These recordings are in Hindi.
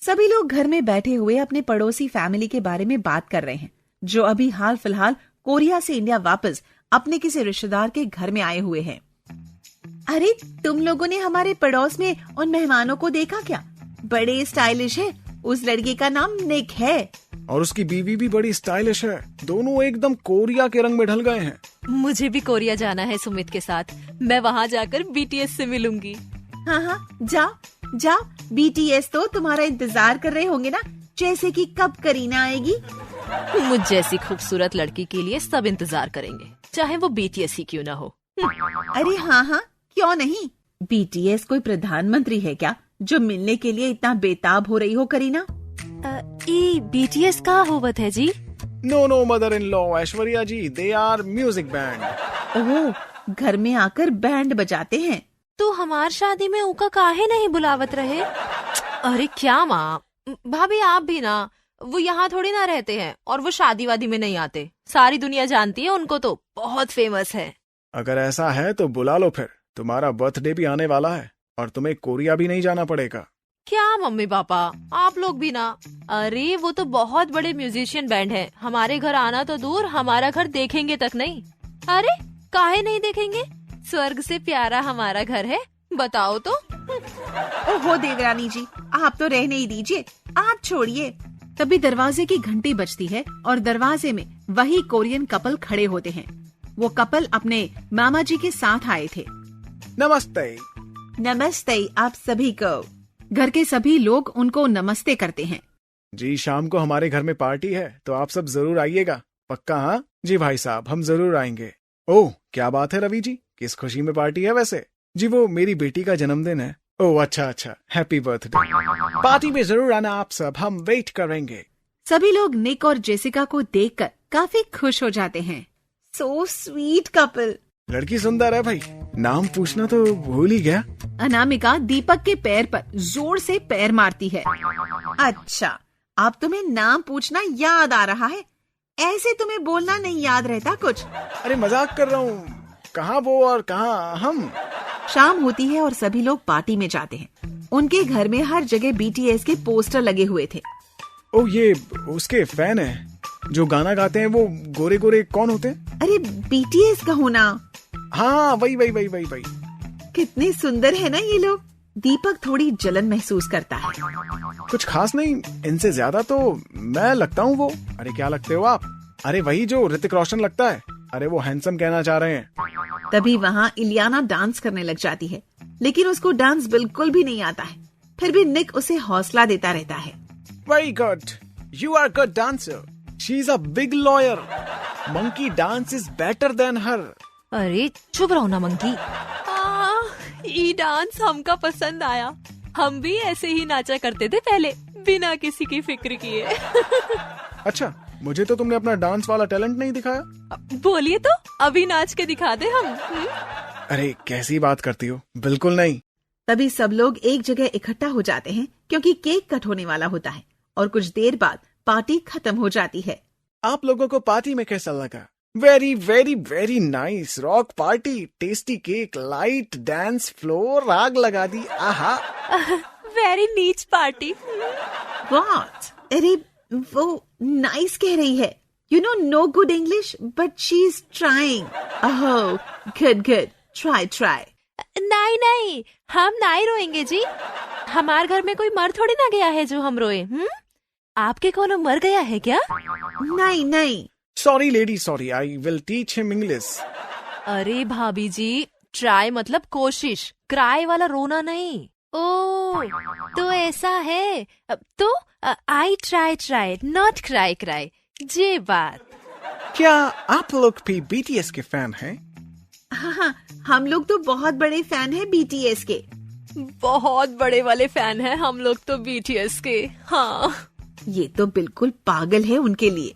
सभी लोग घर में बैठे हुए अपने पड़ोसी फैमिली के बारे में बात कर रहे हैं जो अभी हाल फिलहाल कोरिया से इंडिया वापस अपने किसी रिश्तेदार के घर में आए हुए हैं। अरे तुम लोगों ने हमारे पड़ोस में उन मेहमानों को देखा क्या? बड़े स्टाइलिश है। उस लड़के का नाम निक है और उसकी बीवी भी बड़ी स्टाइलिश है। दोनों एकदम कोरिया के रंग में ढल गए हैं। मुझे भी कोरिया जाना है सुमित के साथ। मैं वहाँ जाकर बीटीएस से मिलूंगी। हाँ, जाओ। बीटीएस तो तुम्हारा इंतजार कर रहे होंगे ना, जैसे कि कब करीना आएगी। मुझ जैसी खूबसूरत लड़की के लिए सब इंतजार करेंगे, चाहे वो बीटीएस ही क्यों ना हो। अरे हाँ, क्यों नहीं। बीटीएस कोई प्रधानमंत्री है क्या जो मिलने के लिए इतना बेताब हो रही हो करीना? बीटीएस का होवत है जी? No mother in law Aishwarya ji, they are music band. Oh, घर में आकर बैंड बजाते हैं। तो हमार शादी में उनका काहे नहीं बुलावत रहे? अरे क्या माँ, भाभी आप भी ना, वो यहाँ थोड़ी ना रहते हैं और वो शादी वादी में नहीं आते। सारी दुनिया जानती है उनको, तो बहुत फेमस है। अगर ऐसा है तो बुला लो फिर। तुम्हारा बर्थडे भी आने वाला है और तुम्हें कोरिया भी नहीं जाना पड़ेगा। क्या मम्मी पापा, आप लोग भी ना। अरे वो तो बहुत बड़े म्यूजिशियन बैंड है, हमारे घर आना तो दूर, हमारा घर देखेंगे तक नहीं। अरे काहे नहीं देखेंगे? स्वर्ग से प्यारा हमारा घर है, बताओ तो। ओहो देवरानी जी, आप तो रहने ही दीजिए, आप छोड़िए। तभी दरवाजे की घंटी बजती है और दरवाजे में वही कोरियन कपल खड़े होते हैं। वो कपल अपने मामा जी के साथ आए थे। नमस्ते आप सभी को। घर के सभी लोग उनको नमस्ते करते हैं। जी शाम को हमारे घर में पार्टी है, तो आप सब जरूर आइएगा। पक्का? हाँ जी भाई साहब, हम जरूर आएंगे। ओह क्या बात है रवि जी, किस खुशी में पार्टी है वैसे? जी वो मेरी बेटी का जन्मदिन है। ओह अच्छा, हैप्पी बर्थडे। पार्टी में जरूर आना आप सब, हम वेट करेंगे। सभी लोग निक और जेसिका को देखकर काफी खुश हो जाते हैं। So sweet couple. लड़की सुंदर है भाई, नाम पूछना तो भूल ही गया। अनामिका दीपक के पैर पर जोर से पैर मारती है। अच्छा, अब तुम्हें नाम पूछना याद आ रहा है? ऐसे तुम्हें बोलना नहीं याद रहता कुछ? अरे मजाक कर रहा हूँ, कहाँ वो और कहाँ हम। शाम होती है और सभी लोग पार्टी में जाते हैं। उनके घर में हर जगह बीटीएस के पोस्टर लगे हुए थे। ओह ये उसके फैन है जो गाना गाते हैं, वो गोरे गोरे कौन होते हैं? अरे बीटीएस का होना। हाँ वही। कितने सुंदर है ना ये लोग। दीपक थोड़ी जलन महसूस करता है। कुछ खास नहीं, इनसे ज्यादा तो मैं लगता हूँ वो। अरे क्या लगते हो आप? अरे वही जो ऋतिक रोशन लगता है। अरे वो हैंडसम कहना चाह रहे हैं। तभी वहाँ इलियाना डांस करने लग जाती है, लेकिन उसको डांस बिल्कुल भी नहीं आता है। फिर भी निक उसे हौसला देता रहता है। Very good, you are good dancer. She is a big lawyer. Monkey dance is better than her. अरे चुप रहो ना मंकी। ये डांस हमका पसंद आया। हम भी ऐसे ही नाचा करते थे पहले, बिना किसी की फिक्र किए। अच्छा, मुझे तो तुमने अपना डांस वाला टैलेंट नहीं दिखाया। बोलिए तो, अभी नाच के दिखा दे हम। अरे कैसी बात करती हो, बिल्कुल नहीं। तभी सब लोग एक जगह इकट्ठा हो जाते हैं क्योंकि केक कट होने वाला होता है और कुछ देर बाद पार्टी खत्म हो जाती है। आप लोगों को पार्टी में कैसा लगा? Very very very nice. Rock party, tasty cake, light dance floor, आग लगा दी। आहा। वेरी नीच पार्टी। व्हाट? अरे वो नाइस कह रही है। You know no good English but she is trying. Oh good, try. नहीं, हम नहीं रोएंगे जी। हमारे घर में कोई मर थोड़ी ना गया है जो हम रोए। आपके कोनो मर गया है क्या? नहीं। Sorry lady, sorry. I will teach him English. अरे भाभी जी, ट्राई मतलब कोशिश, क्राई वाला रोना नहीं। ओह तो ऐसा है। तो आई ट्राई नॉट क्राई। जे बात। क्या आप लोग भी बीटीएस के फैन हैं? हाँ, हम लोग तो बहुत बड़े फैन हैं बीटीएस के। बहुत बड़े वाले फैन हैं हम लोग तो बीटीएस के। हाँ, ये तो बिल्कुल पागल है उनके लिए।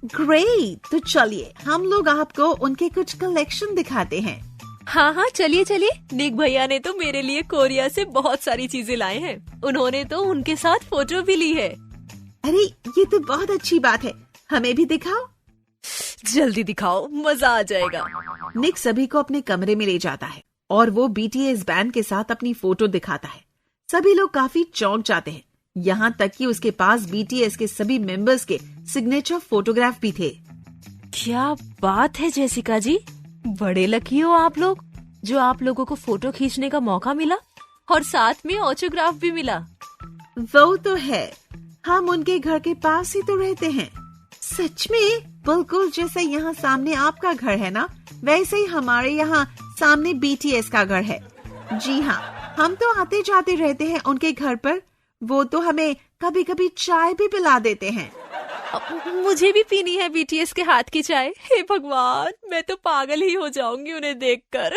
ग्रेट, तो चलिए हम लोग आपको उनके कुछ कलेक्शन दिखाते हैं। हाँ चलिए। निक भैया ने तो मेरे लिए कोरिया से बहुत सारी चीजें लाए हैं। उन्होंने तो उनके साथ फोटो भी ली है। अरे ये तो बहुत अच्छी बात है, हमें भी दिखाओ। जल्दी दिखाओ, मजा आ जाएगा। निक सभी को अपने कमरे में ले जाता है और वो बीटीएस बैंड के साथ अपनी फोटो दिखाता है। सभी लोग काफी चौंक जाते हैं। यहाँ तक कि उसके पास बीटीएस के सभी मेंबर्स के सिग्नेचर फोटोग्राफ भी थे। क्या बात है जेसिका जी, बड़े लकी हो आप लोग, जो आप लोगों को फोटो खींचने का मौका मिला और साथ में ऑटोग्राफ भी मिला। वो तो है, हम उनके घर के पास ही तो रहते हैं। सच में बिल्कुल जैसे यहाँ सामने आपका घर है ना, वैसे ही हमारे यहाँ सामने बीटीएस का घर है। जी हाँ, हम तो आते जाते रहते हैं उनके घर पर। वो तो हमें कभी कभी चाय भी पिला देते हैं। मुझे भी पीनी है बीटीएस के हाथ की चाय। हे भगवान, मैं तो पागल ही हो जाऊंगी उन्हें देखकर।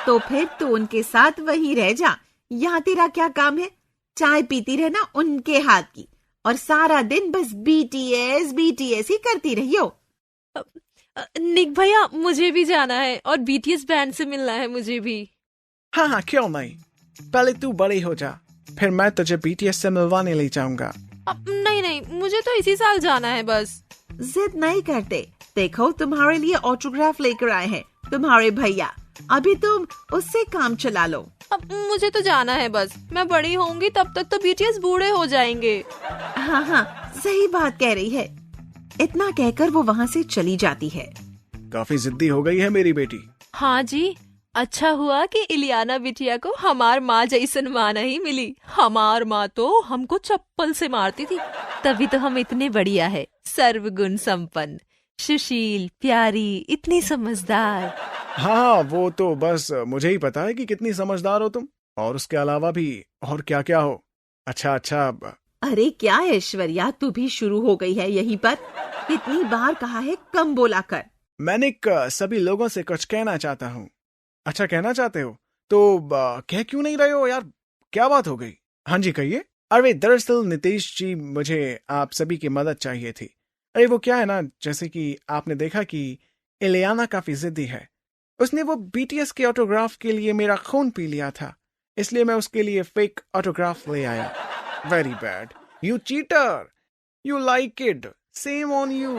तो फिर तू उनके साथ वहीं रह जा। यहाँ तेरा क्या काम है? चाय पीती रहना उनके हाथ की और सारा दिन बस बीटीएस बीटीएस ही करती रहियो। निक भैया, मुझे भी जाना है और बीटीएस बैंड से मिलना है मुझे भी। हाँ हाँ, क्यों नहीं। पहले तू बड़ी हो जा, फिर मैं तुझे बीटीएस से मिलवाने ले जाऊंगा। नहीं नहीं, मुझे तो इसी साल जाना है बस। जिद नहीं करते। देखो, तुम्हारे लिए ऑटोग्राफ लेकर आए हैं तुम्हारे भैया। अभी तुम उससे काम चला लो। मुझे तो जाना है बस। मैं बड़ी होंगी तब तक तो बीटीएस बूढ़े हो जाएंगे। हाँ हाँ, सही बात कह रही है। इतना कहकर वो वहाँ से चली जाती है। काफी जिद्दी हो गई है मेरी बेटी। हाँ जी, अच्छा हुआ कि इलियाना बिटिया को हमार माँ जैसन माँ नहीं मिली। हमार माँ तो हमको चप्पल से मारती थी, तभी तो हम इतने बढ़िया है, सर्वगुण संपन्न, सुशील, प्यारी, इतनी समझदार। हाँ, वो तो बस मुझे ही पता है कि कितनी समझदार हो तुम, और उसके अलावा भी और क्या क्या हो। अच्छा। अरे क्या ऐश्वर्या, तू भी शुरू हो गई है यहीं पर। कितनी बार कहा है कम बोला कर। मैंने सभी लोगों से कुछ कहना चाहता हूँ। अच्छा, कहना चाहते हो तो कह क्यों नहीं रहे हो यार? क्या बात हो गई? हाँ जी, कहिए। अरे दरअसल नितेश जी, मुझे आप सभी की मदद चाहिए थी। अरे वो क्या है ना, जैसे कि आपने देखा कि इलियाना काफी जिद्दी है। उसने वो बीटीएस के ऑटोग्राफ के लिए मेरा खून पी लिया था, इसलिए मैं उसके लिए फेक ऑटोग्राफ ले आया। Very bad, you cheater, you like it, same on you.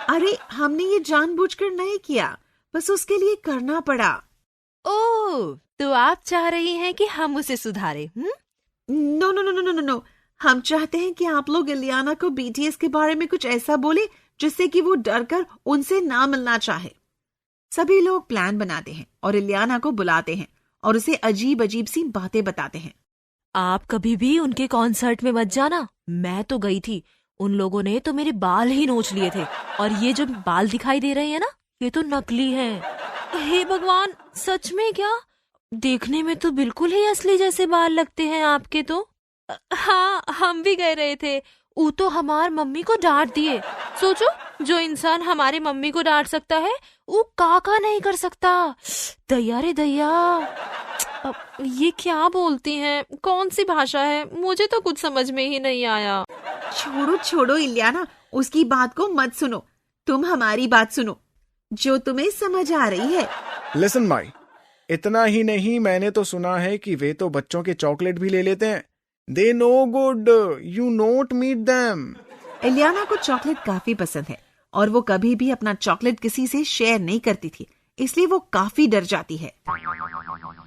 अरे हमने ये जानबूझकर नहीं किया, बस उसके लिए करना पड़ा। ओह, तो आप चाह रही हैं कि हम उसे सुधारें? No no no no no no, हम चाहते हैं कि आप लोग इलियाना को बीटीएस के बारे में कुछ ऐसा बोले जिससे कि वो डरकर उनसे ना मिलना चाहे। सभी लोग प्लान बनाते हैं और इलियाना को बुलाते हैं और उसे अजीब अजीब सी बातें बताते हैं। आप कभी भी उनके कॉन्सर्ट में मत जाना। मैं तो गई थी, उन लोगों ने तो मेरे बाल ही नोच लिए थे, और ये जो बाल दिखाई दे रहे हैं ना, ये तो नकली हैं। हे भगवान, सच में क्या? देखने में तो बिल्कुल ही असली जैसे बाल लगते हैं आपके तो। हाँ, हम भी गए रहे थे। वो तो हमार मम्मी को डांट दिए। सोचो, जो इंसान हमारे मम्मी को डांट सकता है, वो काका नहीं कर सकता। दया रे दया। ये क्या बोलती हैं? कौन सी भाषा है? मुझे तो कुछ समझ में ही नहीं आया। छोड़ो छोड़ो इलियाना, उसकी बात को मत सुनो। तुम हमारी बात सुनो, जो तुम्हें समझ आ रही है। लिसन माई, इतना ही नहीं, मैंने तो सुना है कि वे तो बच्चों के चॉकलेट भी ले लेते हैं। They know good, you not meet them. Ileana को चॉकलेट काफी पसंद है और वो कभी भी अपना चॉकलेट किसी से शेयर नहीं करती थी, इसलिए वो काफी डर जाती है।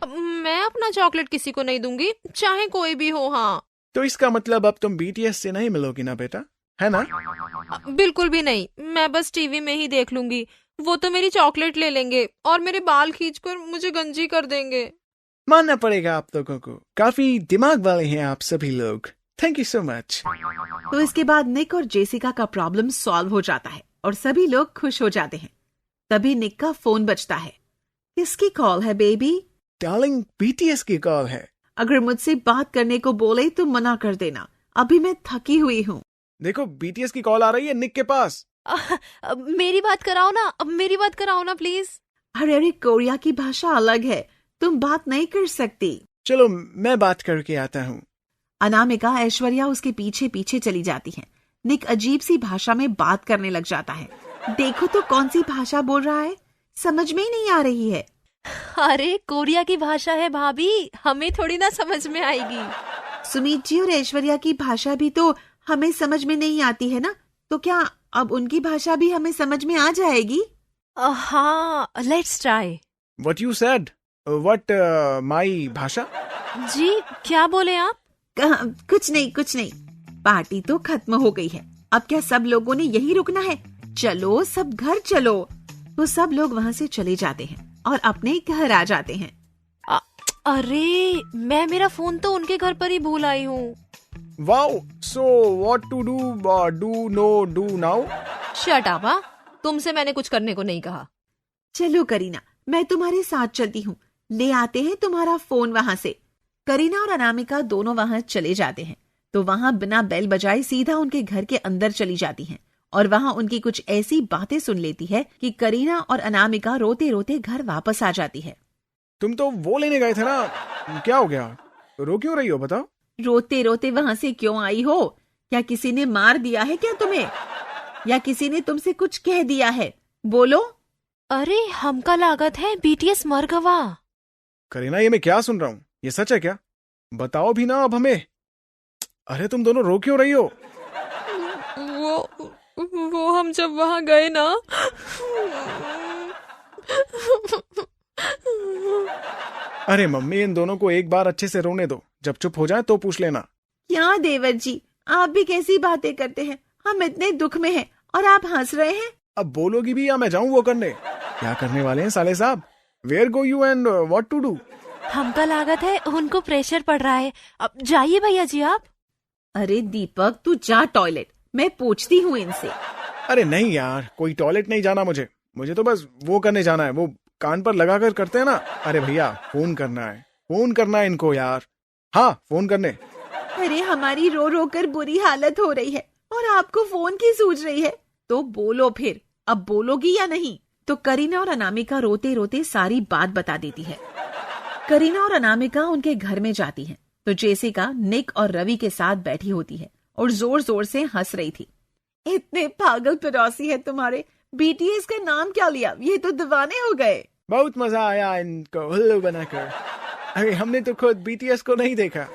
मैं अपना चॉकलेट किसी को नहीं दूंगी, चाहे कोई भी हो। हाँ, तो इसका मतलब अब तुम बीटीएस से नहीं मिलोगी ना बेटा, है ना? बिल्कुल भी नहीं। मैं बस टीवी में ही देख लूंगी। वो तो मेरी चॉकलेट ले लेंगे और मेरे बाल खींचकर मुझे गंजी कर देंगे। मानना पड़ेगा आप लोगों को, काफी दिमाग वाले हैं आप सभी लोग। Thank you so much. तो इसके बाद निक और जेसिका का प्रॉब्लम सॉल्व हो जाता है और सभी लोग खुश हो जाते हैं। तभी निक का फोन बजता है। किसकी कॉल है बेबी? डार्लिंग, बीटीएस की कॉल है। अगर मुझसे बात करने को बोले तो मना कर देना, अभी मैं थकी हुई हूँ। देखो, बीटीएस की कॉल आ रही है निक के पास। मेरी बात कराओ ना, अब मेरी बात कराओ ना प्लीज। अरे कोरिया की भाषा अलग है, तुम बात नहीं कर सकती। चलो मैं बात करके आता हूँ। अनामिका, ऐश्वर्या उसके पीछे पीछे चली जाती है। निक अजीब सी भाषा में बात करने लग जाता है। देखो तो कौन सी भाषा बोल रहा है, समझ में ही नहीं आ रही है। अरे कोरिया की भाषा है भाभी, हमें थोड़ी ना समझ में आएगी। सुमित जी और ऐश्वर्या की भाषा भी तो हमें समझ में नहीं आती है ना, तो क्या अब उनकी भाषा भी हमें समझ में आ जाएगी? हाँ, let's try. What you said? What माई भाषा? जी, क्या बोले आप? कुछ नहीं कुछ नहीं, पार्टी तो खत्म हो गई है, अब क्या सब लोगों ने यही रुकना है? चलो सब घर चलो। तो सब लोग वहाँ से चले जाते हैं और अपने घर आ जाते हैं। अरे मैं मेरा फोन तो उनके घर पर ही भूल आई हूँ। Wow, so what to do now? Shut up, तुमसे मैंने कुछ करने को नहीं कहा। चलो करीना, मैं तुम्हारे साथ चलती हूँ, ले आते हैं तुम्हारा फोन वहाँ से। करीना और अनामिका दोनों वहाँ चले जाते हैं तो वहाँ बिना बेल बजाए सीधा उनके घर के अंदर चली जाती हैं और वहाँ उनकी कुछ ऐसी बातें सुन लेती है कि करीना और अनामिका रोते रोते घर वापस आ जाती है। तुम तो वो लेने गए थे ना, क्या हो गया? रो क्यों रही हो, बताओ? रोते रोते वहाँ से क्यों आई हो? क्या किसी ने मार दिया है क्या तुम्हें, या किसी ने तुमसे कुछ कह दिया है? बोलो। अरे हमका लागत है BTS मर गवा। करीना, ये मैं क्या सुन रहा हूँ? ये सच है क्या? बताओ भी ना अब हमें। अरे तुम दोनों रो क्यों रही हो? वो हम जब वहाँ गए ना। अरे मम्मी, इन दोनों को एक बार अच्छे से रोने दो, जब चुप हो जाए तो पूछ लेना। क्या देवर जी, आप भी कैसी बातें करते हैं? हम इतने दुख में हैं और आप हंस रहे हैं। अब बोलोगी भी या मैं जाऊं वो करने? क्या करने वाले हैं साले साहब? Where go you and what to do? हमका लागत है उनको प्रेशर पड़ रहा है, अब जाइए भैया जी आप। अरे दीपक, तू जा टॉयलेट, मैं पूछती हूँ इनसे। अरे नहीं यार, कोई टॉयलेट नहीं जाना मुझे तो बस वो करने जाना है, वो कान पर लगाकर करते हैं ना। अरे भैया, फोन करना है इनको यार। हाँ, फोन करने। अरे हमारी रो रो कर बुरी हालत हो रही है और आपको फोन की सूझ रही है, तो बोलो फिर, अब बोलोगी या नहीं? तो करीना और अनामिका रोते रोते सारी बात बता देती है। करीना और अनामिका उनके घर में जाती हैं तो जेसिका निक और रवि के साथ बैठी होती है और जोर जोर से हंस रही थी। इतने पागल पड़ोसी है तुम्हारे, BTS का नाम क्या लिया, ये तो दीवाने हो गए। बहुत मजा आया इनको उल्लू बनाकर। अरे हमने तो खुद BTS को नहीं देखा,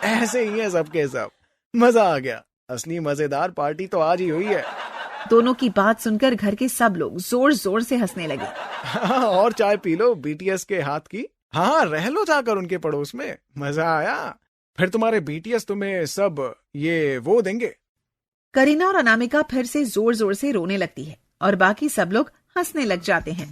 ऐसे ही है सबके सब। मजा आ गया, असली मजेदार पार्टी तो आज ही हुई है। दोनों की बात सुनकर घर के सब लोग जोर जोर से हंसने लगे। हाँ, और चाय पी लो BTS के हाथ की। हाँ, रह लो जाकर उनके पड़ोस में, मजा आया। फिर तुम्हारे BTS तुम्हें सब ये वो देंगे। करीना और अनामिका फिर से जोर जोर से रोने लगती है और बाकी सब लोग हंसने लग जाते हैं।